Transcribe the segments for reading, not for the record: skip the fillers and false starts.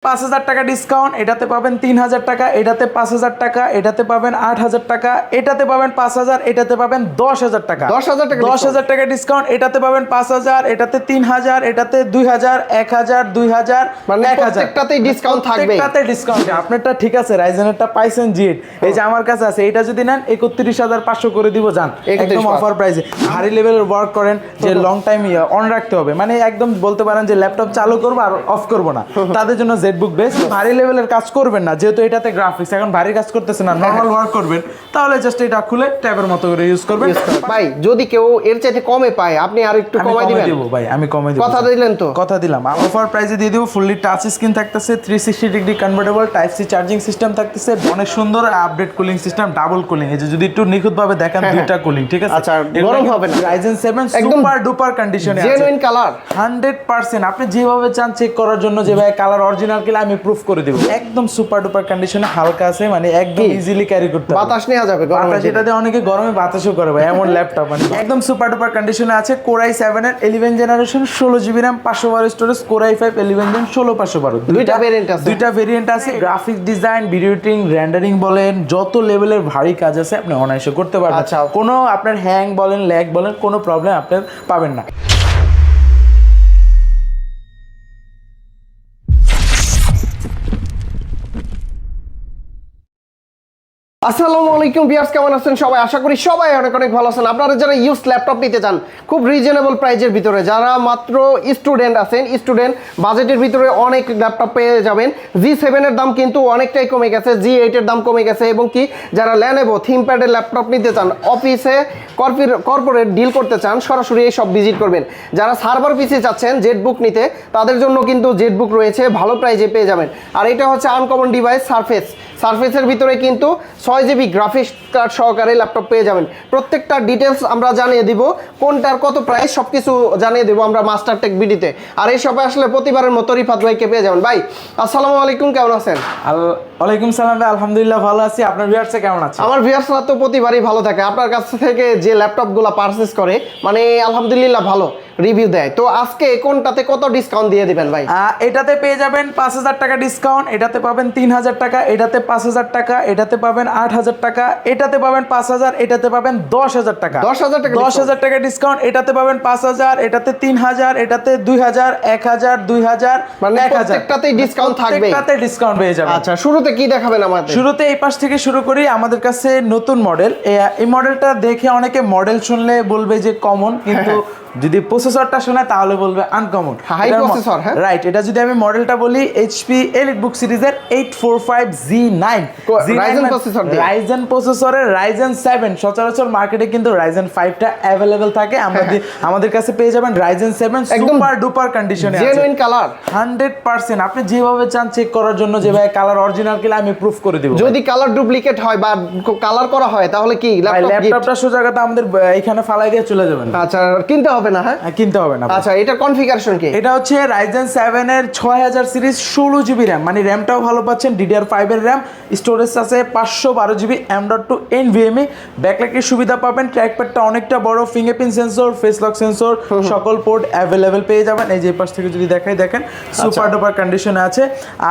5,000 টাকা ডিসকাউন্ট, এটাতে পাবেন 3,000 টাকা, এটাতে 5,000 টাকা, এটাতে পাবেন 8,000 টাকা, এটাতে পাবেন 5,000, এটাতে পাবেন 10,000 টাকা। 10,000 টাকা ডিসকাউন্ট, এটাতে পাবেন 5,000, এটাতে 3,000, এটাতে 2,000, 1,000, 2,000, মানে 1,000 প্রত্যেকটাতেই ডিসকাউন্ট থাকবে। প্রত্যেকটাতে ডিসকাউন্ট। আপনারটা ঠিক আছে, রাইজেনেরটা পাইছেন জিট, এই যে আমার কাছে আছে, এটা যদি নেন 31,500 করে দিব জান, একদম অফার প্রাইসে। ভারী লেভেলের ওয়ার্ক করেন যে লং টাইম অন রাখতে হবে, মানে একদম বলতে পারেন যে ল্যাপটপ চালু করবো আর অফ করবো না, তাদের জন্য জেটবুক বেস্ট। ভারী লেভেলের কাজ করবেন না, যেহেতু এটাতে গ্রাফিক্স এখন ভারী কাজ করতেছে না, নরমাল ওয়ার্ক করবেন, তাহলে জাস্ট এটা খুলে ট্যাবের মতো করে ইউজ করবেন। ভাই যদি কেউ এর চাইতে কমে পায় আপনি আর একটু কমাই দিবেন? ভাই আমি কমাই দিব, কথা দিলেন তো? কথা দিলাম, অফার প্রাইসে দিয়ে দিব। ফুললি টাচ স্ক্রিন থাকতেছে, 360 degree convertible type C charging system থাকতেছে, অনেক সুন্দর update cooling system, double cooling. এই যে যদি একটু নিখুঁত ভাবে দেখেন দুইটা কুলিং, ঠিক আছে? আচ্ছা, গরম হবে না। Ryzen 7 সুপার ডুপার কন্ডিশনে আছে, জেনুইন কালার 100%। আপনি যেভাবে চান চেক করার জন্য, যে ভাই কালার অরিজিনাল কিনা আমি প্রুফ করে দিব। একদম সুপার ডুপার কন্ডিশনে, হালকা আছে, মানে একদম ইজিলি ক্যারি করতে পারবে। বাতাস নেওয়া যাবে, বাতাস এটাতে অনেকে গরমে বাতাসও করে ভাই, এমন ল্যাপটপ মানে একদম সুপার ডুপার কন্ডিশনে আছে। Core i7 এর 11 generation, 16GB RAM, 512 storage. Core i5 11 Gen 16/512, দুইটা ভেরিয়েন্ট আছে। দুইটা ভেরিয়েন্ট আছে। Graphics design, video editing, rendering বলেন, যত লেভেলের ভারী কাজ আছে আপনি অনায়াসে করতে পারবেন। আচ্ছা, কোনো আপনার হ্যাং বলেন, ল্যাগ বলেন, কোনো প্রবলেম আপনি পাবেন না। আসসালামু আলাইকুম ভিউয়ার্স, কেমন আছেন সবাই? আশা করি সবাই অনেক অনেক ভালো আছেন। আপনারা যারা ইউজ ল্যাপটপ নিতে চান খুব রিজনেবল প্রাইজের ভিতরে, যারা মাত্র স্টুডেন্ট আছেন, স্টুডেন্ট বাজেটের ভিতরে অনেক ল্যাপটপ পেয়ে যাবেন। G7 এর দাম কিন্তু অনেকটাই কমে গেছে, G8 এর দাম কমে গেছে, এবং কি যারা ল্যানোভো থিমপ্যাডের ল্যাপটপ নিতে চান, অফিসে কর্পোরেট ডিল করতে চান, সরাসরি এই সব ভিজিট করবেন। যারা সার্ভার পিসি চাচ্ছেন জেটবুক নিতে, তাদের জন্য কিন্তু জেটবুক রয়েছে, ভালো প্রাইজে পেয়ে যাবেন। আর এটা হচ্ছে আনকমন ডিভাইস সারফেসের ভিতরে কিন্তু 6GB গ্রাফিক্স কার্ড সহকারে ল্যাপটপ পেয়ে যাবেন। প্রত্যেকটা ডিটেলস আমরা জানিয়ে দিব, কোনটার কত প্রাইস সব কিছু জানিয়ে দেবো আমরা মাস্টার টেক ভিডিওতে। আর এই সবে আসলে প্রতিবারের মতো রিফাত ভাইকে পেয়ে যাবেন। ভাই আসসালামু আলাইকুম, কেমন আছেন? ওয়ালাইকুম সালাম ভাই, আলহামদুলিল্লাহ ভালো আছি। আপনার ভিউয়ার্স কেমন আছে? আমার ভিউয়ার্সরা তো প্রতিবারই ভালো থাকে, আপনার কাছ থেকে যে ল্যাপটপগুলো পারচেজ করে মানে আলহামদুলিল্লাহ ভালো রিভিউ দেয়। তো আজকে কোনটাতে কত ডিসকাউন্ট দিয়ে দিবেন ভাই? এটাতে পেয়ে যাবেন 5,000 টাকা ডিসকাউন্ট, এটাতে পাবেন 3,000 টাকা, এটাতে 5,000 টাকা, এটাতে পাবেন 8,000 টাকা, এটাতে পাবেন 5,000, এটাতে পাবেন 10,000 টাকা। 10,000 টাকা ডিসকাউন্ট, এটাতে পাবেন 5,000, এটাতে 3,000, এটাতে 2,000, 1,000, 2,000, মানে প্রত্যেকটাতেই ডিসকাউন্ট থাকবে। প্রত্যেকটাতে ডিসকাউন্ট পেয়ে যাবেন। আচ্ছা, শুরুতে কি দেখাবেন আমাদের? শুরুতে এই পাশ থেকে শুরু করি। আমাদের কাছে নতুন মডেল, এই মডেলটা দেখে অনেকে মডেল শুনলে বলবে যে কমন, কিন্তু যদি প্রসেসরটা শোনায় তাহলে বলবে আনকমন, হাই প্রসেসর। হ্যাঁ রাইট। এটা যদি আমি মডেলটা বলি, HP EliteBook সিরিজের 845Z9 রাইজেন প্রসেসরের Ryzen 7। সচরাচর মার্কেটে কিন্তু Ryzen 5টা अवेलेबल থাকে, আমাদের কাছে পেয়ে যাবেন Ryzen 7 সুপার ডুপার কন্ডিশনে আছে, জেনুইন কালার 100%। আপনি যেভাবে চান চেক করার জন্য, যে ভাই কালার অরিজিনাল কিনা আমি প্রুফ করে দিব। যদি কালার ডুপ্লিকেট হয় বা কালার করা হয় তাহলে কি ল্যাপটপটা সোজা কথা আমাদের এখানে ফালাই দিয়ে চলে যাবেন। আচ্ছা, কিনতে হবে না? হ্যাঁ, কিনতে হবে না। আচ্ছা, এটা কনফিগারেশন কি? এটা হচ্ছে Ryzen 7 এর 6000 সিরিজ, 16GB RAM, মানে র্যামটাও ভালো পাচ্ছেন, DDR5 এর র্যাম, স্টোরেজ আছে 512GB, M.2 NVMe, ব্যাকলাইটের সুবিধা পাবেন, ট্র্যাকপ্যাডটা অনেকটা বড়, fingerprint sensor, face lock sensor, সকল পোর্ট অ্যাভেলেবেল পেয়ে যাবেন। এই যে পাশ থেকে যদি দেখাই, দেখেন সুপার ডুপার কন্ডিশনে আছে।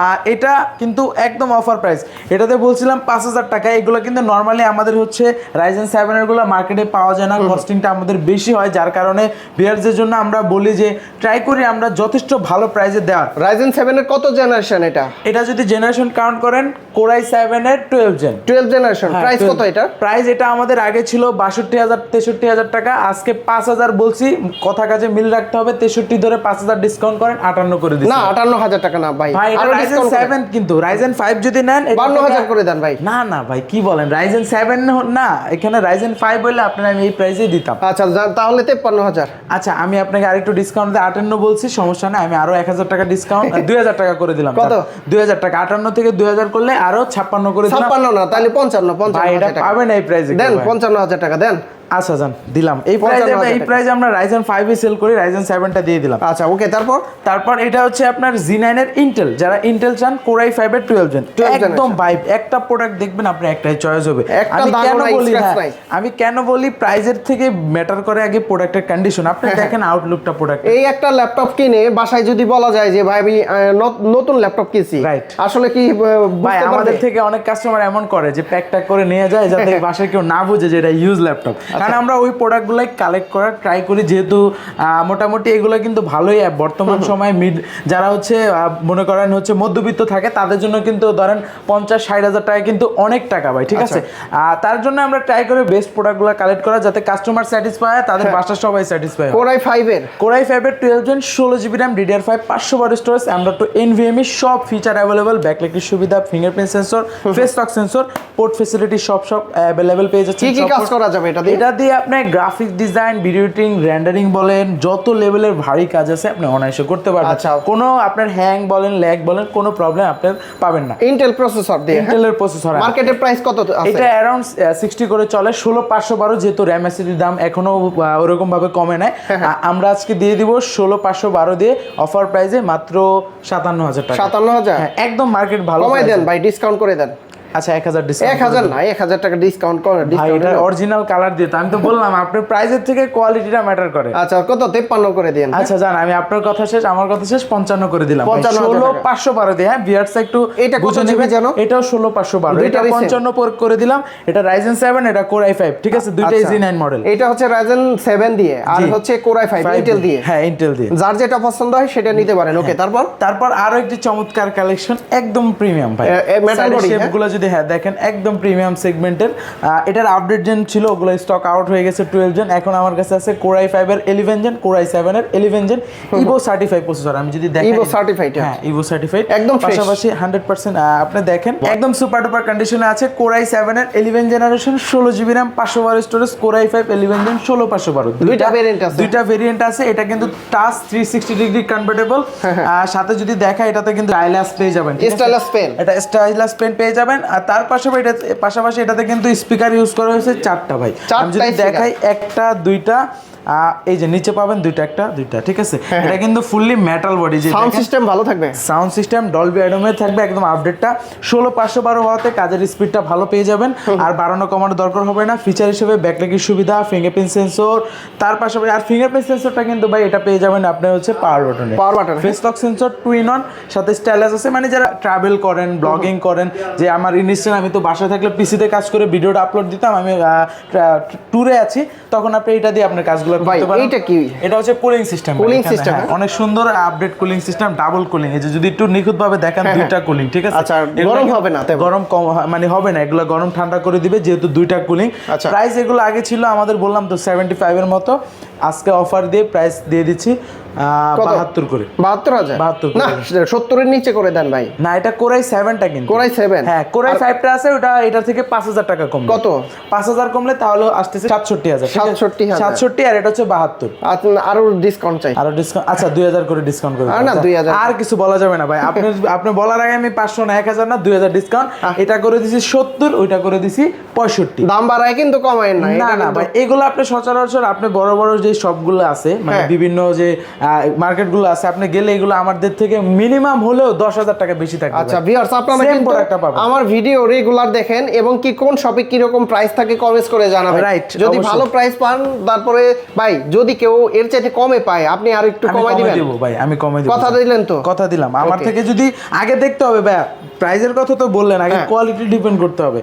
আর এটা কিন্তু একদম অফার প্রাইস, এটাতে বলছিলাম 5,000 টাকা। এগুলো কিন্তু নর্মালি আমাদের হচ্ছে Ryzen 7 এর গুলো মার্কেটে পাওয়া যায় না, কস্টিংটা আমাদের বেশি হয়, যার কারণে ভিউয়ারদের জন্য আমরা বলি যে ট্রাই করি আমরা যথেষ্ট ভালো প্রাইসে দেওয়ার। Ryzen 7 এর কত জেনারেশন এটা? এটা যদি জেনারেশন কাউন্ট করেন, Core i7 এর 12 জেনারেশন। প্রাইস কত এটা? প্রাইস এটা আমাদের আগে ছিল 62,000 63,000 টাকা, আজকে 5,000 বলছি, কথা কাজে মিল রাখতে হবে। 63 ধরে 5,000 ডিসকাউন্ট করেন, 58 করে দিচ্ছি। না, 58,000 টাকা না ভাই, এটা Ryzen 7, কিন্তু Ryzen 5 যদি নেন 52,000 করে দেন ভাই। না না ভাই, কি বলেন, Ryzen 7 না, এখানে Ryzen 5 বললে আপনারা আমি এই প্রাইসেই দিতাম। আচ্ছা, তাহলে 53,000। আচ্ছা, আমি আপনাকে আরেকটু ডিসকাউন্ট দিয়ে 58 বলছি, সমস্যা নাই, আমি আরো 1,000 টাকা ডিসকাউন্ট 2,000 টাকা করে দিলাম। কত? 2,000 টাকা, 58 থেকে 2,000 করলে আরো 56 করে দিলাম। 56 না, তাহলে 55 ভাই এটা পাবেন এই প্রাইসে। দেন 55,000 টাকা দেন। আচ্ছা জান দিলাম এই 55,000 প্রাইজে আমরা Ryzen 5 এ সেল করি, Ryzen 7 টা দিয়ে দিলাম। আচ্ছা ওকে, তারপর এটা হচ্ছে আপনার Z9 এর ইন্টেল, যারা ইন্টেল চান Core i5 এর 12 জেন, একদম ভাইব। একটা প্রোডাক্ট দেখবেন আপনি একটাই চয়েস হবে। আমি কেন বলি প্রাইজের থেকে ম্যাটার করে আগে প্রোডাক্টের কন্ডিশন। আপনি দেখেন আউটলুকটা প্রোডাক্ট। এই একটা ল্যাপটপ কিনে বাসায় যদি বলা যায় যে ভাই আমি নতুন ল্যাপটপ কিনছি, আসলে কি ভাই আমাদের থেকে অনেক কাস্টমার এমন করে যে প্যাকটা করে নিয়ে যায় যাতে বাসায় কেউ না বুঝে যে এটা ইউজ ল্যাপটপ। কারণ আমরা ওই প্রোডাক্টগুলাই কালেক্ট করার ট্রাই করি, যেহেতু মোটামুটি এগুলো কিন্তু ভালোই অ্যাপ। বর্তমান সময়ে যারা হচ্ছে মনে করেন হচ্ছে মধ্যবিত্ত থাকে তাদের জন্য কিন্তু ধরেন 50-60 হাজার টাকা কিন্তু অনেক টাকা ভাই, ঠিক আছে। তার জন্য আমরা ট্রাই করি বেস্ট প্রোডাক্টগুলো কালেক্ট করা যাতে কাস্টমার স্যাটিসফাই হয়, তাদের বাসার সবাই স্যাটিসফাই হয়। Core i5 এর 12 gen 16 GB RAM DDR5 512 storage M.2 NVMe সব ফিচার অ্যাভেলেবল, ব্যাকলাইটের সুবিধা, fingerprint sensor, face lock sensor, port facility সব অ্যাভেলেবল পেয়ে যাচ্ছে। কি কাজ করা যাবে এটা দিয়ে আপনি graphics design, video editing, rendering বলেন, যত লেভেলের ভারী কাজ আছে আপনি অনায়াসে করতে পারবেন। কোনো আপনার হ্যাং বলেন, ল্যাগ বলেন, কোনো প্রবলেম আপনি পাবেন না। ইন্টেল প্রসেসর দিয়ে, ইন্টেলের প্রসেসর। মার্কেটের প্রাইস কত আছে? এটা अराउंड 60 করে চলে, 16512, যেহেতু RAM SSD দাম এখনো ওরকম ভাবে কমে নাই। আমরা আজকে দিয়ে দিব 16512 দিয়ে অফার প্রাইসে মাত্র 57000 টাকা। 57000? হ্যাঁ একদম মার্কেট ভালো। কমাই দেন ভাই, ডিসকাউন্ট করে দেন। আচ্ছা 1000 ডিসকাউন্ট। 1000 না, 1000 টাকা ডিসকাউন্ট করে। ভাই এটা অরিজিনাল কালার দিয়ে, আমি তো বললাম আপনার প্রাইসের থেকে কোয়ালিটিটা ম্যাটার করে। আচ্ছা কত? 53 করে দেন। আচ্ছা জান আমি আপনার কথা শেষ, আমার কথা শেষ, 55 করে দিলাম। 16512 দিয়ে। হ্যাঁ ভিউয়ার্স একটু এটা কত জিবি জানো? এটাও 16512, এটা 55 করে দিলাম। এটা Ryzen 7, এটা Core i5, ঠিক আছে, দুইটাই Z9 মডেল। এটা হচ্ছে Ryzen 7 দিয়ে আর হচ্ছে Core i5 ইন্টেল দিয়ে। হ্যাঁ ইন্টেল দিয়ে, যার যেটা পছন্দ হয় সেটা নিতে পারেন। ওকে, তারপর আরো একটি চমৎকার কালেকশন, একদম প্রিমিয়াম ভাই। মেটাল বডি শেপগুলো যদি দেখেন একদম প্রিমিয়াম সেগমেন্টের। এটার আপডেট জেন ছিল, ওগুলো স্টক আউট হয়ে গেছে 12 জেন। এখন আমার কাছে আছে Core i5 এর 11 জেন, Core i7 এর 11 জেন, Evo সার্টিফাইড প্রসেসর। আমি যদি দেখেন Evo সার্টিফাইড, হ্যাঁ Evo সার্টিফাইড একদম পাশাপাশি 100% আপনি দেখেন একদম সুপার ডুপার কন্ডিশনে আছে। Core i7 এর 11 generation 16 GB RAM 512 storage, Core i5 11 gen 16512, দুইটা ভেরিয়েন্ট আছে। এটা কিন্তু টাচ 360 ডিগ্রি কনভার্টেবল। সাথে যদি দেখা এটাতে কিন্তু স্টাইলাস পেয়ে যাবেন, স্টাইলাস পেন, এটা স্টাইলাস পেন পেয়ে যাবেন। আর তার পাশাপাশি এটাতে কিন্তু স্পিকার ইউজ করা হয়েছে 4টা ভাই। আমি যদি দেখাই 1টা 2টা, এই যে নিচে পাবেন দুইটা, ঠিক আছে। এটা কিন্তু ফুললি মেটাল বডি। যে সাউন্ড সিস্টেম ভালো থাকবে, সাউন্ড সিস্টেম ডলবি অ্যাটমে থাকবে একদম আপডেটটা। 16512 হওয়াতে কাজের স্পিডটা ভালো পেয়ে যাবেন, আর বাড়ানো কমানো দরকার হবে না। ফিচার হিসেবে ব্যাকলাইটের সুবিধা, ফিঙ্গারপ্রিন্ট সেন্সর, তার পাশাপাশি আর ফিঙ্গারপ্রিন্ট সেন্সরটা কিন্তু ভাই এটা পেয়ে যাবেন আপনার হচ্ছে পাওয়ার বাটনে। ফেস লক সেন্সর 2-in-1, সাথে স্টাইলাস আছে। মানে যারা ট্রাভেল করেন, ব্লগিং করেন, যে আমার ইনস্ট্যান্ট আমি তো বাসায় থাকলে পিসিতে কাজ করে ভিডিওটা আপলোড দিতাম, আমি ট্যুরে আছি, তখন আপনি এটা দিয়ে আপনার কাজগুলো করতে পারেন। এটা কি? এটা হচ্ছে কুলিং সিস্টেম। অনেক সুন্দর update cooling system, double cooling. এই যে যদি একটু নিখুঁত ভাবে দেখেন দুইটা কুলিং, ঠিক আছে। আচ্ছা গরম হবে না? গরম কম মানে হবে না, এগুলো গরম ঠান্ডা করে দিবে যেহেতু দুইটা কুলিং। প্রাইস এগুলো আগে ছিল আমাদের বললাম তো 75 এর মতো, আজকে অফার দিয়ে প্রাইস দিয়ে দিচ্ছি 72 করে। 72,000 না, 70 এর নিচে করে দেন ভাই। না এটা Core i7টা কিন্তু। Core i7, হ্যাঁ Core i5টা আছে, ওটা এটা থেকে 5000 টাকা কম। কত? 5000 কমলে তাহলে আসতেছে 67000। 67 আর এটা হচ্ছে 72। আরো ডিসকাউন্ট চাই, আরো ডিসকাউন্ট। আচ্ছা 2000 করে ডিসকাউন্ট করে না 2000 আর কিছু বলা যাবে না ভাই। আপনি বলার আগে আমি 500 না 1000 না 2000 ডিসকাউন্ট। এটা করে দিছি 70, ওইটা করে দিছি 65। দাম বাড়ায় কিন্তু কমায় না। না ভাই, এগুলো আপনি সচরাচর আপনি বড় বড় যে সবগুলো আছে মানে বিভিন্ন যে মার্কেটগুলো আছে, আপনি গেলে এগুলো আমাদের থেকে মিনিমাম হলেও 10000 টাকা বেশি থাকবে। আচ্ছা ভিউয়ার্স, আপনারা কিন্তু আমার ভিডিও রেগুলার দেখেন এবং কি কোন শপে কি রকম প্রাইস থাকে কমেন্টস করে জানাবেন। যদি ভালো প্রাইস পান, তারপরে ভাই যদি কেউ এর চাইতে কমে পায় আপনি আর একটু কমাই দিবেন। ভাই আমি কমাই দেব, কথা দিলেন তো? কথা দিলাম। আমার থেকে যদি আগে দেখতে হবে ভাই, প্রাইজের কথা তো বললেন, আগে কোয়ালিটি ডিপেন্ড করতে হবে।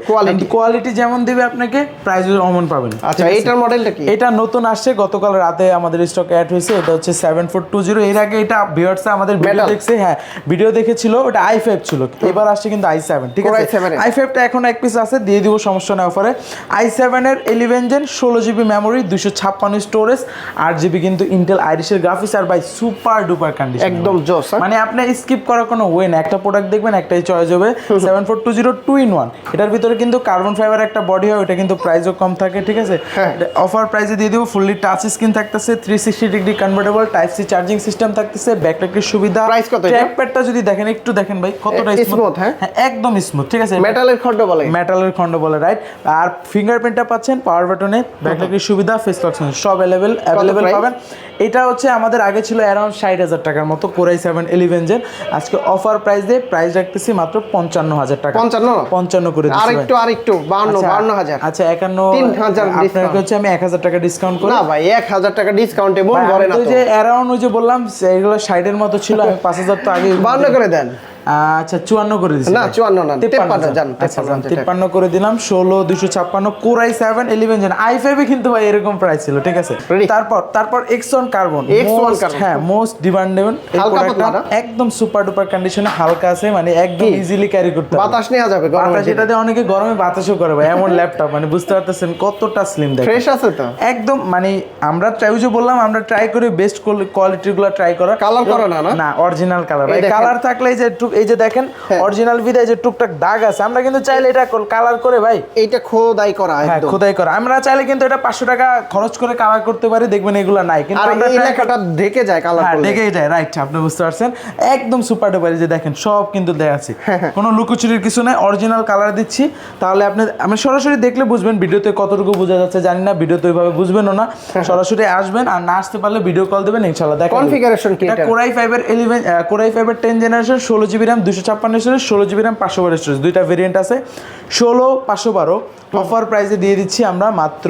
কোয়ালিটি যেমন দিবে আপনাকে প্রাইজও অমন পাবেন। আচ্ছা এটার মডেলটা কি? এটা নতুন আসছে, গতকাল রাতে আমাদের স্টক অ্যাড হয়েছে। এটা হচ্ছে 7420। এর আগে এটা ভিউয়ার্স আমাদের ভিডিও দেখছে, হ্যাঁ ভিডিও দেখেছিল, ওটা i5 ছিল, এবার আসছে কিন্তু i7, ঠিক আছে। i5টা এখন এক পিস আছে, দিয়ে দিব, সমস্যা নেই অফারে। i7 এর 11 gen 16 GB memory, 256 storage, 8 GB কিন্তু ইন্টেল আইরিশের গ্রাফিক্স। আর ভাই সুপার ডুপার কন্ডিশন, একদম জোস। মানে আপনি স্কিপ করার কোনো ওয়ে না। একটা প্রোডাক্ট দেখবেন একটাই চয়েস হয়ে যাবে 7420 2-in-1। এটার ভিতরে কিন্তু কার্বন ফাইবার একটা বডি হয়, ওটা কিন্তু প্রাইসও কম থাকে, ঠিক আছে। অফার প্রাইসে দিয়ে দিব, ফুললি টাচ স্ক্রিন থাকতেছে, 360 degree convertible type C charging system থাকতেছে, ব্যাকলাইটের সুবিধা। প্রাইস কত? ট্র্যাক প্যাডটা যদি দেখেন, একটু দেখেন ভাই কতটা স্মুথ। হ্যাঁ একদম স্মুথ, ঠিক আছে। মেটালের খন্ড বলে, মেটালের খন্ড বলে, রাইট। আর ফিঙ্গারপ্রিন্টটা পাচ্ছেন পাওয়ার বাটনে, ব্যাকলাইটের সুবিধা, ফেস লক সব অ্যাভেলেবেল পাবেন। এটা হচ্ছে আমাদের আগে ছিল অ্যারাউন্ড 60,000 টাকার মতো কোরাই 7-11 জেন। আজকে অফার প্রাইস দিয়ে প্রাইস রাখতেছি মাত্র 55,000 টাকা। 55 করে দিচ্ছি। আরেকটু 52,000। আচ্ছা 51 3,000 আপনাকে হচ্ছে আমি 1,000 টাকা ডিসকাউন্ট করি। না ভাই 1,000 টাকা ডিসকাউন্টে মন ভরে না তো। ওই যে অ্যারাউন্ড ওই যে বললাম এগুলো 60 এর মতো ছিল, আমি 5,000 তো আগে 52 করে দেন। আচ্ছা 54 করে দিচ্ছি। না 54 না, 53 জান। 53 করে দিলাম। 16,256 কোরাই 7-11 জেন i5 এ কিন্তু ভাই এরকম প্রাইস ছিল, ঠিক আছে। তারপর X1 কার্বন, হ্যাঁ মোস্ট ডিমান্ডেবল এই প্রোডাক্টটা, একদম সুপার ডুপার কন্ডিশনে, হালকা আছে, মানে একদম ইজিলি ক্যারি করতে পারবে, বাতাস নেওয়া যাবে গরমে। বাতাস, এটাতে অনেকে গরমে বাতাসও করে ভাই, এমন ল্যাপটপ, মানে বুঝতে পারতেছেন কতটা স্লিম, দেখেন ফ্রেশ আছে তো একদম। মানে আমরা বললাম আমরা ট্রাই করি বেস্ট কোয়ালিটির গুলো ট্রাই করা। কালার করা না অরিজিনাল কালার ভাই। কালার থাকলে এই যে দেখেন অরিজিনাল বিদায় যে টুকটাক দাগ আছে, আমরা কিন্তু চাইলে এটা কালার করে ভাই, এইটা খোদাই করা, হ্যাঁ খোদাই করা, আমরা চাইলে কিন্তু এটা 500 টাকা খরচ করে কালার করতে পারি, দেখবেন এগুলা নাই, কিন্তু আমরা এই লেখাটা ঢেকে যায়, কালার করলে ঢেকে যায়, রাইট, আপনি বুঝতে পারছেন। একদম সুপার ডুপার, যে দেখেন সব কিন্তু দেয়া আছে, কোনো লুকোচুরির কিছু নাই, অরিজিনাল কালার দিচ্ছি। তাহলে আপনি সরাসরি দেখলে বুঝবেন, ভিডিওতে কতটুকু বোঝা যাচ্ছে জানি না, ভিডিওতে ওইভাবে বুঝবেনও না, সরাসরি আসবেন, আর না আসতে পারলে ভিডিও কল দিবেন, ইনশাআল্লাহ দেখেন। কনফিগারেশন কি এটা? Core i 5 10 generation, 16GB RAM 256 storage, 16GB RAM 512 storage, দুইটা ভেরিয়েন্ট আছে। 16 512 অফার প্রাইসে দিয়ে দিচ্ছি আমরা মাত্র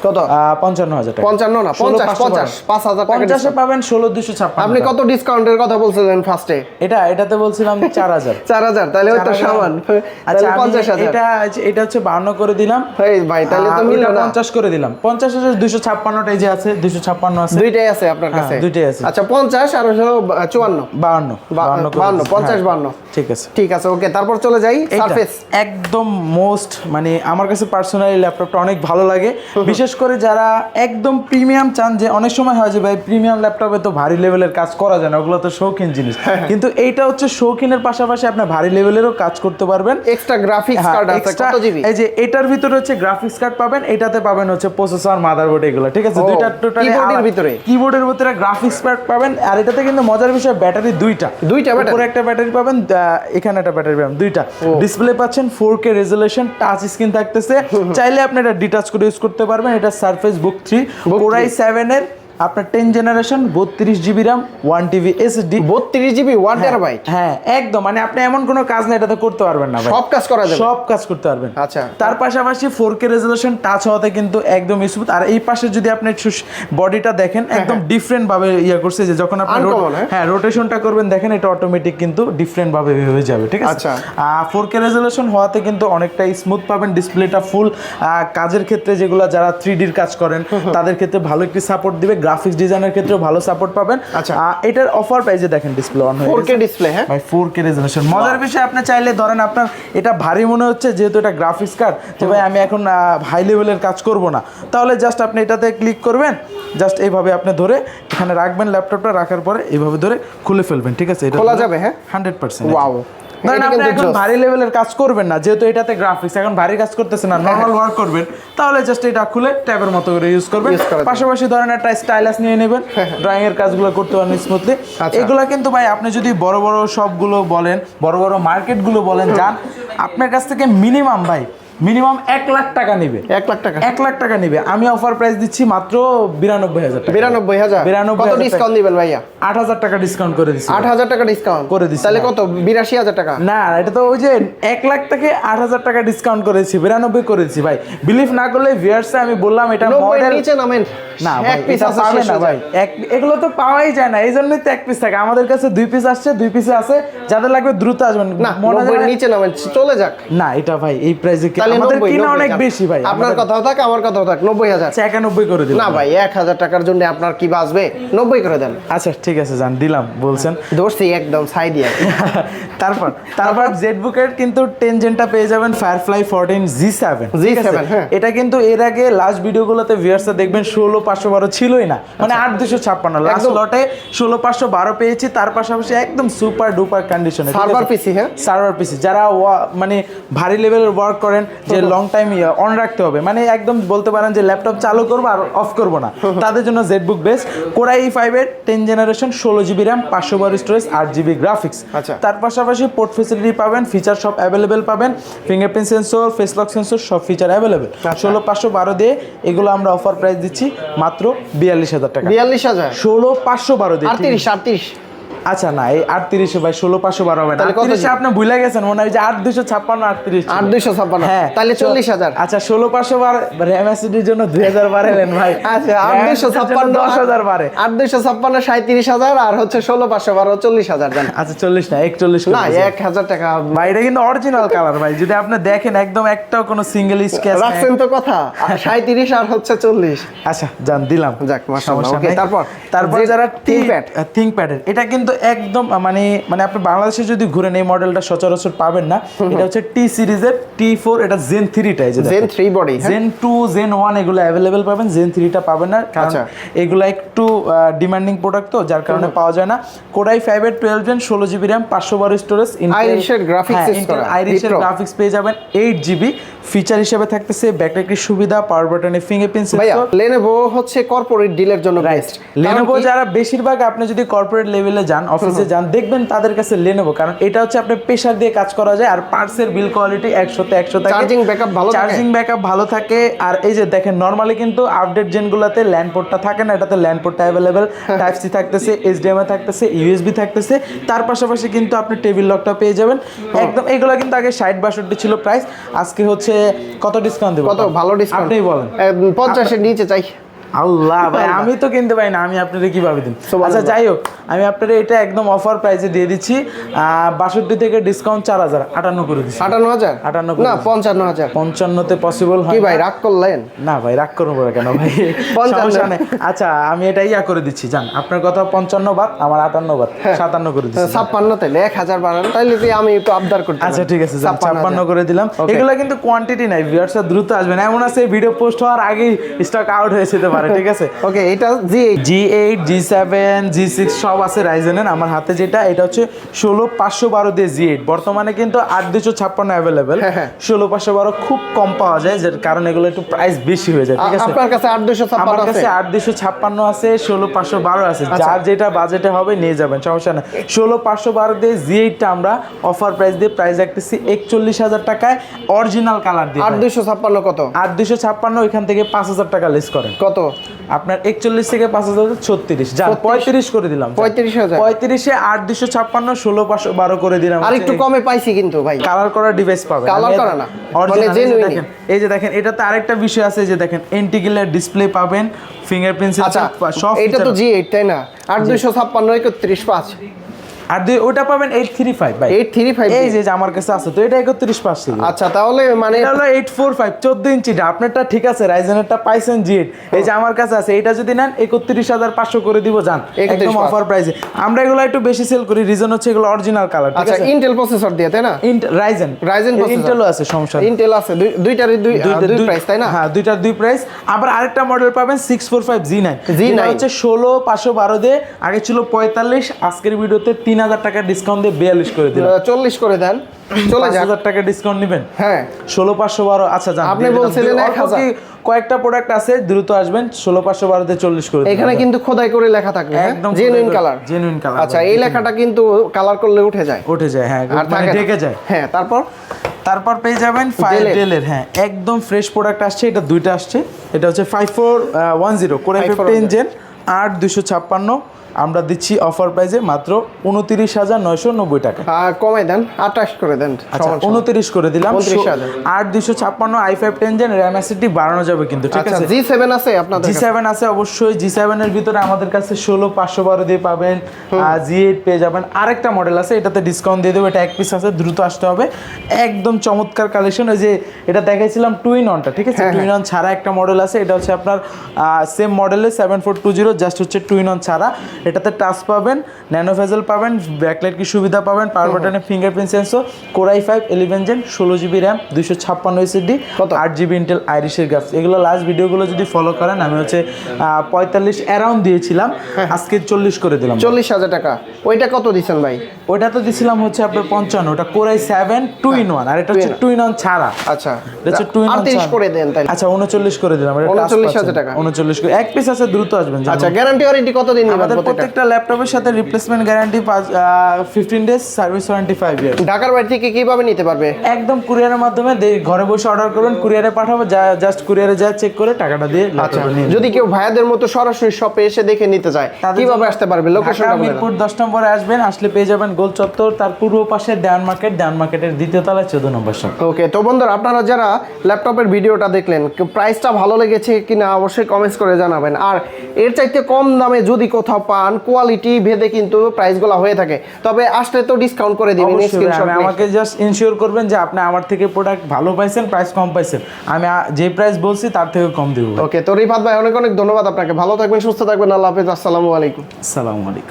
কত? 55,000 টাকা। 55 না 50 5,000 টাকা 50 এ পাবেন 16,256। আপনি কত ডিসকাউন্টের কথা বলছিলেন ফার্স্টে? এটাতে বলছিলাম 4,000। 4,000 তাহলে ওই তো সমান। আচ্ছা 50,000। এটা হচ্ছে 52 করে দিলাম। এই ভাই তাহলে তো মিললো না। 50 করে দিলাম। 50,256 টাই যে আছে, 256 আছে, দুইটাই আছে আপনার কাছে? দুইটাই আছে। আচ্ছা 50 আর হলো 54 52 50 52 ঠিক আছে ওকে। তারপর চলে যাই সারফেস। একদম মোস্ট, মানে আমার কাছে পার্সোনালি ল্যাপটপটা অনেক ভালো লাগে, বিশেষ করে যারা একদম প্রিমিয়াম চান। যে অনেক সময় হয় যে ভাই প্রিমিয়াম ল্যাপটপে তো ভারী লেভেলের কাজ করা যায় না, ওগুলো তো শৌখিন জিনিস, কিন্তু এইটা হচ্ছে শৌখিনের পাশাপাশি আপনি ভারী লেভেলেরও কাজ করতে পারবেন। এক্সট্রা গ্রাফিক্স কার্ড আছে কত জিবি? এই যে এটার ভিতরে হচ্ছে গ্রাফিক্স কার্ড পাবেন, এটাতে পাবেন হচ্ছে প্রসেসর, মাদারবোর্ড, এগুলো ঠিক আছে। দুইটা টোটালি কিবোর্ডের ভিতরে গ্রাফিক্স কার্ড পাবেন। আর এটাতে কিন্তু মজার বিষয় ব্যাটারি দুইটা ব্যাটারি, উপরে একটা ব্যাটারি পাবেন, এখানে একটা ব্যাটারি পাবেন, দুইটা ডিসপ্লে পাচ্ছেন, 4K রেজোলিউশন, টাচ স্ক্রিন থাকতেছে, চাইলে আপনি এটা ডিটাচ করে ইউজ করতে পারবেন। এটা সারফেস বুক 3 কোরাই 7 এর আপনার 10 generation, 32GB RAM 1TB SSD, 32GB 1TB। হ্যাঁ একদম, মানে আপনি এমন কোনো কাজ না এটাতে করতে পারবেন না ভাই, সব কাজ করা যাবে, সব কাজ করতে পারবেন। আচ্ছা তার পাশাপাশি 4K রেজোলিউশন, টাচ হওয়াতে কিন্তু একদম স্মুথ। আর এই পাশে যদি আপনি বডিটা দেখেন, একদম ডিফারেন্ট ভাবে করছে, যে যখন আপনি রোটেশনটা করবেন দেখেন, এটা অটোমেটিক কিন্তু ডিফারেন্ট ভাবে হয়ে যাবে, ঠিক আছে। আচ্ছা 4K রেজোলিউশন হওয়াতে কিন্তু অনেকটা স্মুথ পাবেন, ডিসপ্লেটা ফুল। কাজের ক্ষেত্রে যেগুলো যারা 3Dর কাজ করেন তাদের ক্ষেত্রে ভালো একটি সাপোর্ট দিবে, গ্রাফিক্স ডিজাইনের ক্ষেত্রেও ভালো সাপোর্ট পাবেন। আচ্ছা এটার অফার প্রাইসে দেখেন ডিসপ্লে অন হয়ে 4K ডিসপ্লে, হ্যাঁ ভাই 4K রেজোলিউশন। মজার বিষয়, আপনি চাইলে ধরেন আপনার এটা ভারী মনে হচ্ছে যেহেতু এটা গ্রাফিক্স কার্ড, যে ভাই আমি এখন হাই লেভেলের কাজ করব না, তাহলে জাস্ট আপনি এটাতে ক্লিক করবেন, জাস্ট এইভাবে আপনি ধরে এখানে রাখবেন, ল্যাপটপটা রাখার পরে এইভাবে ধরে খুলে ফেলবেন, ঠিক আছে। এটা খোলা যাবে, হ্যাঁ 100%। ওয়াও। আপনি এখন ভারী লেভেলের কাজ করবেন না, যেহেতু এটাতে গ্রাফিক্স, এখন ভারী কাজ করতেছে না, নরমাল ওয়ার্ক করবেন, তাহলে জাস্ট এটা খুলে ট্যাবের মতো করে ইউজ করবেন। পাশাপাশি ধরেন একটা স্টাইলাস নিয়ে নেবেন, ড্রয়িং এর কাজগুলো করতে পারবেন স্মুথলি। এগুলা কিন্তু ভাই আপনি যদি বড় বড় শপগুলো বলেন, বড় বড় মার্কেটগুলো বলেন যান, আপনার কাছ থেকে মিনিমাম 1 লাখ টাকা নিবে, 1 লাখ টাকা নিবে। আমি অফার প্রাইস দিচ্ছি মাত্র 92,000 টাকা। 92,000 কত ডিসকাউন্ট দিবেন ভাইয়া? 8,000 টাকা ডিসকাউন্ট করে দিচ্ছি। 8,000 টাকা ডিসকাউন্ট করে দিচ্ছি, তাহলে কত? 82,000 টাকা? না এটা তো ওই যে 1 লাখ থেকে 8,000 টাকা ডিসকাউন্ট করেছি, 92 করেছি ভাই। বিলিভ না করলে ভিউয়ার্সে আমি বললাম এটা মডেল নিচে নামেন না ভাই, এটা পাবে না ভাই, এগুলো তো পাওয়াই যায় না, এইজন্যই তো 1 পিস থাকে। আমাদের কাছে 2 পিস আসছে, 2 পিসে আছে, যাদের লাগবে দ্রুত আসবেন। না 90 নিচে নামেন, চলে যাক। না এটা ভাই এই প্রাইসে তাহলে আমাদের 90, কিনা 90 অনেক যান। বেশি ভাই, আপনার কথাও থাক আমার কথাও থাক, 90,000। 91 করে দিলাম। না ভাই 1,000 টাকার জন্য আপনার কি বাঁচবে, 90 করে দেন। আচ্ছা ঠিক আছে জান, দিলাম বলছেন। ধরছি একদম সাই দিয়ে। তারপর জেটবুকের কিন্তু 10 জেনটা পেয়ে যাবেন ফায়ারফ্লাই 14 G7। G7, হ্যাঁ। এটা কিন্তু এর আগে লাস্ট ভিডিওগুলোতে ভিউয়ার্সরা দেখবেন 16512 ছিলই না, মানে 8256 লাস্ট একদম। লটে 16512 পেয়েছি। তার পাশাপাশি একদম সুপার ডুপার কন্ডিশনে সার্ভার পিসি, হ্যাঁ সার্ভার পিসি, যারা মানে ভারী লেভেলের ওয়ার্ক করেন, যে লং টাইম অন রাখতে হবে, মানে একদম বলতে পারেন যে ল্যাপটপ চালু করবো আর অফ করবো না, তাদের জন্য জেটবুক বেস্ট। কোরাই i5 এর 10 generation, 16GB RAM, 512 storage, 8GB graphics. আচ্ছা। তার পাশাপাশি পোর্ট ফেসিলিটি পাবেন, ফিচার সব অ্যাভেলেবেল পাবেন, fingerprint sensor, face lock sensor, সব ফিচার অ্যাভেলেবেল। 16512 দিয়ে এগুলো আমরা অফার প্রাইস দিচ্ছি মাত্র 42,000 টাকা। 42,000, 16512 দিয়ে। 38। আচ্ছা না, এই 38 ভাই 16512 হবে না, তাহলে কত 38 আপনি ভুলে গেছেন মনে হয় যে 8256 38। 8256, হ্যাঁ তাহলে 40,000। আচ্ছা 16512 র্যাম এসএসডির জন্য 2000 বাড়ালেন ভাই। আচ্ছা 8256, 10000 বাড়ে। 8256 37,000 আর হচ্ছে 16512 40,000 দেন। আচ্ছা 40 না 41 না 1,000 টাকা ভাই, এটা কিন্তু অরিজিনাল কালার ভাই, যদি আপনি দেখেন একদম একটাও কোনো সিঙ্গেল স্ক্র্যাচ রাখছেন তো কথা। 37 আর হচ্ছে 40। আচ্ছা জান দিলাম। যাক মাশাআল্লাহ। সমস্যা ওকে, নাই। তারপর যারা থিংকপ্যাডের, এটা কিন্তু একদম মানে আপনি বাংলাদেশে যদি ঘুরেন এই মডেলটা সচরাচর পাবেন না। এটা হচ্ছে টি সিরিজের T4, এটা জেন 3 টাই, যে জেন 3 বডি, জেন 2 জেন 1 এগুলো অ্যাভেলেবেল পাবেন, জেন 3টা পাবেন না, কারণ আচ্ছা। এগুলো একটু ডিমান্ডিং প্রোডাক্ট তো, যার কারণে পাওয়া যায় না। কোরাই 5 এর 12 জেন, 16GB র্যাম, 512 স্টোরেজ, আইরিশের গ্রাফিক্স ইউজ করা, আইরিশের গ্রাফিক্স পেয়ে যাবেন, 8GB ফিচার হিসেবে থাকতেছে ব্যাকলাইটের সুবিধা, পাওয়ার বাটনে ফিঙ্গারপ্রিন্ট ভাইয়া সেন্সর। Lenovo হচ্ছে কর্পোরেট ডিলের জন্য বেস্ট। Lenovo যারা বেশিরভাগ, আপনি যদি কর্পোরেট লেভেলে যান, অফিসে যান, দেখবেন তাদের কাছে Lenovo, কারণ এটা হচ্ছে আপনার প্রেসার দিয়ে কাজ করা যায়, আর পার্টসের বিল কোয়ালিটি 100 থাকে, চার্জিং ব্যাকআপ ভালো থাকে, চার্জিং ব্যাকআপ ভালো থাকে। আর এই যে দেখেন নরমালি কিন্তু আপডেট জেনগুলোতে ল্যান্ড পোর্টটা থাকে না, এটাতে ল্যান্ড পোর্টটা অ্যাভেলেবেল, টাইপ সি থাকতেছে, HDMI থাকতেছে, USB থাকতেছে, তার পাশাপাশি কিন্তু আপনি টেবিল লকটা পেয়ে যাবেন একদম। এগুলো কিন্তু আগে 60-62 ছিল প্রাইস, আজকে হচ্ছে কত ডিসকাউন্ট দেব? কত ভালো ডিসকাউন্ট আপনিই বলেন। 50 এর নিচে চাই। আল্লাহ ভাই, আমি তো কিনতে পারি না, আমি আপনাদের কিভাবে দিন? আচ্ছা যাই হোক, আমি আপনাদের এটা একদম অফার প্রাইসে দিয়ে দিচ্ছি। 62 থেকে ডিসকাউন্ট 4000, 58 করে দিচ্ছি। 58,000 58 না 55,000। 55 তে পসিবল হয় কি ভাই রাগ করলেন? না ভাই, রাগ করবো না কেন ভাই, 55 সমস্যা নেই। আচ্ছা আমি এটা করে দিচ্ছি, জান আপনার কথা 55 বাদ, আমার 58 বাদ, 57 করে দিচ্ছি। 56 তাইলে 1000 বাড়ান, তাইলে তুই আমি একটু আবদার করতে। আচ্ছা ঠিক আছে, 56 করে দিলাম। এগুলো কিন্তু কোয়ান্টিটি নাই, ভিউয়ার্সরা দ্রুত আসবেন, এমন আছে ভিডিও পোস্ট হওয়ার আগেই স্টক আউট হয়ে যেতে পারে, ঠিক আছে? ওকে, এটা G8 G7 G6 সব আছে রাইজেনের। আমার হাতে যেটা, এটা হচ্ছে 16512 দিয়ে G8, বর্তমানে কিন্তু 8256 অ্যাভেলেবেল। 16512 খুব কম পাওয়া যায়, যার কারণ এগুলো একটু প্রাইস বেশি হয়ে যায়, ঠিক আছে? আপনার কাছে 8256 আমার আছে? কাছে 8256 আছে, 16512 আছে, যার যেটা বাজেটে হবে নিয়ে যাবেন, সমস্যা না। 16512 দিয়ে G8টা আমরা অফার প্রাইস দিয়ে প্রাইস রাখতেছি 41,000 টাকায়, অরিজিনাল কালার দিয়ে। 8256 কত? 8256 ওইখান থেকে 5000 টাকা লেস করেন। কত? আপনার 41 থেকে 5000 36, যান 35 করে দিলাম। 35,000 35 এ 8256 16512 করে দিলাম। আর একটু কমে পাইছি কিন্তু ভাই। কালার করা ডিভাইস পাবেন, কালার করা না, অরিজিনাল। জেনুইন। দেখেন এই যে দেখেন, এটাতে আরেকটা বিষয় আছে, যে দেখেন এন্টিগ্লার ডিসপ্লে পাবেন, ফিঙ্গারপ্রিন্ট আচ্ছা সেন্সর, সব এটা তো G8 তাই না? 8256 31.5 আর ওটা পাবেন 835 ভাই। 835 এই যে আমার কাছে আছে তো, এটা 31 পাচ্ছি। আচ্ছা তাহলে মানে এটা হলো 845 14 ইঞ্চিটা, আপনারটা ঠিক আছে, রাইজেনেরটা পাইছেন G8, এই যে আমার কাছে আছে, এটা যদি নেন 31500 করে দিব, জান একদম অফার প্রাইসে। আমরা এগুলো একটু বেশি সেল করি, রিজন হচ্ছে এগুলো অরিজিনাল কালার, ঠিক আচ্ছা আছে? ইন্টেল প্রসেসর দিয়ে তাই না? রাইজেন প্রসেসর, ইন্টেলও আছে, সমস্যা নেই। ইন্টেল আছে, দুইটার দুই প্রাইস তাই না? হ্যাঁ দুইটার দুই প্রাইস। আবার আরেকটা মডেল পাবেন 645 G9, G9 হচ্ছে 16512 দিয়ে, আগে ছিল 45, আজকের ভিডিওতে 3000 টাকা ডিসকাউন্ট দিয়ে 42 করে দিলাম। 40 করে দেন, চলে যাক। 5000 টাকা ডিসকাউন্ট নেবেন? হ্যাঁ 16512। আচ্ছা জান, আপনি বলছিলেন 1000, কয়েকটা প্রোডাক্ট আছে, দ্রুত আসবেন। 16512 তে 40 করে দিলাম। এখানে কিন্তু খোদাই করে লেখা থাকবে, একদম জেনুইন কালার, জেনুইন কালার। আচ্ছা এই লেখাটা কিন্তু কালার করলে উঠে যায়, হ্যাঁ, আর মানে ঢেকে যায়। হ্যাঁ তারপর পেয়ে যাবেন ডেলের, হ্যাঁ একদম ফ্রেশ প্রোডাক্ট আসছে, এটা দুইটা আসছে। এটা হচ্ছে 5410 Core i5 10 জেন 8256, আমরা দিচ্ছি অফার প্রাইসে মাত্র 29,990 টাকা। কমাই দেন, 28 করে দেন। আচ্ছা 29 করে দিলাম। 29,000 8 256 i5 10 জেন র্যাম এসএসডি বাড়ানো যাবে কিন্তু, ঠিক আচ্ছা আছে। G7 আছে আপনাদের কাছে? G7 আছে অবশ্যই। G7 এর ভিতরে আমাদের কাছে 16512 দিয়ে পাবেন, G8 পেয়ে যাবেন। আরেকটা মডেল আছে, এটাতে ডিসকাউন্ট দিয়ে দেবো, এটা এক পিস আছে, দ্রুত আসতে হবে। একদম চমৎকার কালেকশন। ওই যে এটা দেখাইছিলাম টুইন অনটা, ঠিক আছে। টুইন অন ছাড়া একটা মডেল আছে, এটা হচ্ছে আপনার সেম মডেলে 7420, জাস্ট হচ্ছে টুইন অন ছাড়া। এটাতে টাচ পাবেন, ন্যানো ভেজেল পাবেন, ব্যাকলাইট কি সুবিধা পাবেন, পাওয়ার বাটনে fingerprint sensor, Core i5 11 gen, 16GB RAM, 256 SSD, 8GB Intel আইরিশের গ্রাফিক্স। এগুলো লাস্ট ভিডিওগুলো যদি ফলো করেন, আমি হচ্ছে 45 অ্যারাউন্ড দিয়েছিলাম, আজকে 40 করে দিলাম। 40,000 টাকা। ওইটা কত দিচ্ছেন ভাই? ওইটা তো দিছিলাম হচ্ছে আপনার 55, ওটা Core i7 টুইন ওয়ান, আর এটা হচ্ছে টুইন অন ছাড়া। আচ্ছা এটা হচ্ছে টুইন অন 38 করে দেন তাই। আচ্ছা 39 করে দিলাম। এটা 39,000 টাকা। 39 করে এক পিস আছে, দ্রুত আসবেন। আচ্ছা গ্যারান্টি ওয়ারেন্টি কতদিন নেবেন আমাদের প্রত্যেকটা? প্রত্যেকটা ল্যাপটপের সাথে replacement guarantee 15 days, service warranty 5 ইয়ার। ঢাকার বাইরে থেকে কিভাবে নিতে পারবে? একদম কুরিয়ারের মাধ্যমে ঘরে বসে অর্ডার করবেন, কুরিয়ারে পাঠাবো, জাস্ট কুরিয়ারে যা চেক করে টাকাটা দিয়ে ল্যাপটপটা নিয়ে। যদি কেউ ভাইয়াদের মতো সরাসরি শপে এসে দেখে নিতে চায় কিভাবে আসতে পারবে? লোকেশনটা বলেন। মিরপুর 10 নম্বরে আসবেন, আসলে পেয়ে যাবেন গোল চত্বর, তার পূর্ব পাশে দেওয়ান মার্কেট, দেওয়ান মার্কেটের দ্বিতীয় তলায় 14 নম্বর শপ। ওকে, তো বন্ধুরা আপনারা যারা ল্যাপটপের ভিডিওটা দেখলেন, প্রাইসটা ভালো লেগেছে কিনা অবশ্যই কমেন্টস করে জানাবেন। আর এর চাইতে কম দামে যদি কোথাও পান, কোয়ালিটি ভেদে কিন্তু প্রাইসগুলো হয়ে থাকে, তবে আসলে তো ডিসকাউন্ট করে দিবেন। স্ক্রিনশট আমাকে জাস্ট ইনশিওর করবেন যে আপনি আমার থেকে প্রোডাক্ট ভালো পাইছেন, প্রাইস কম পাইছেন, আমি যে প্রাইস বলছি তার থেকে কম দিব। ওকে, তো রিফাত ভাই অনেক অনেক ধন্যবাদ আপনাকে। ভালো থাকবেন, সুস্থ থাকবেন। আল্লাহ হাফেজ। আসসালামু আলাইকুম। আসসালামু আলাইকুম।